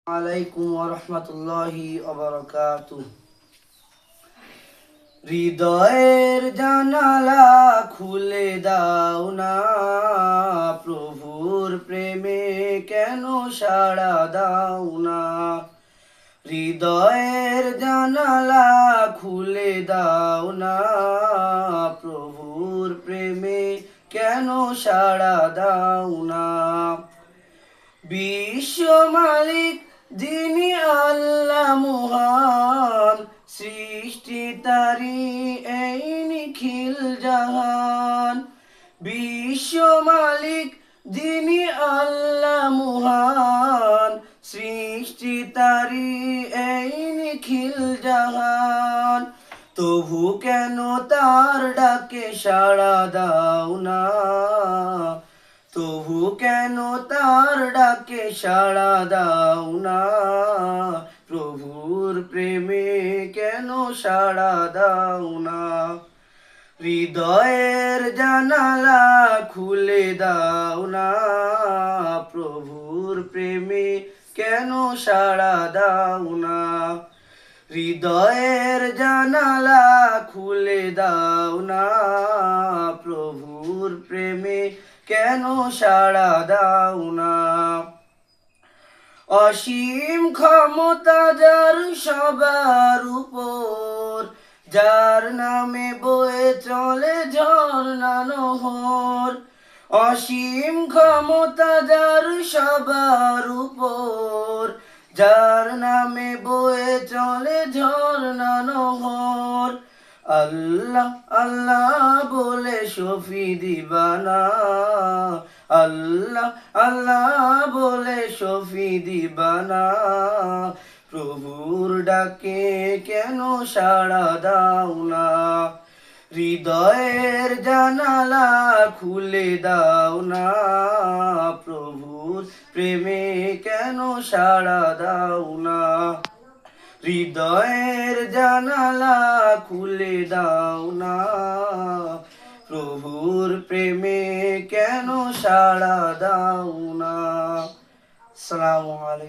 আলাইকুম ওয়া রাহমাতুল্লাহি ওয়া বারাকাতুহু। হৃদয়ের জানালা খুলে দাও না, প্রভুর প্রেমে কেন সাড়া দাও না। হৃদয়ের জানালা খুলে দাও না, প্রভুর প্রেমে কেন সাড়া দাও না। বিশ্ব মালিক যিনি আল্লাহ মহান, সৃষ্টি তারি এই নিখিল জাহান। বিশ্ব মালিক যিনি আল্লাহ মহান, সৃষ্টি তারি এই নিখিল জাহান। তবু কেন তার ডাকে সাড়া দাও না, তবু কেন তার ডাকে সাড়া দাও না। প্রভুর প্রেমে কেন সাড়া দাও না। হৃদয়ের জানালা খুলে দাও না, প্রভুর প্রেমে কেন সাড়া দাও না। হৃদয়ের জানালা খুলে দাও না, প্রভুর প্রেমে কেন সাড়া দাও না। অসীম ক্ষমতা যার সবার উপর, যার নামে বয়ে চলে ঝর্ণা নহর। অসীম ক্ষমতা যার সবার উপর, যার নামে বয়ে চলে ঝর্ণা নহর। আল্লাহ আল্লাহ বলে শফি দিবানা, আল্লাহ আল্লাহ বলে শফি দিবানা। প্রভুর ডাকে কেন সাড়া দাও না। হৃদয়ের জানালা খুলে দাও না, প্রভুর প্রেমে কেন সাড়া দাও না। হৃদয়ের জানালা খুলে দাও না, প্রভুর প্রেমে কেন সাড়া দাও না। আসসালামু আলাইকুম।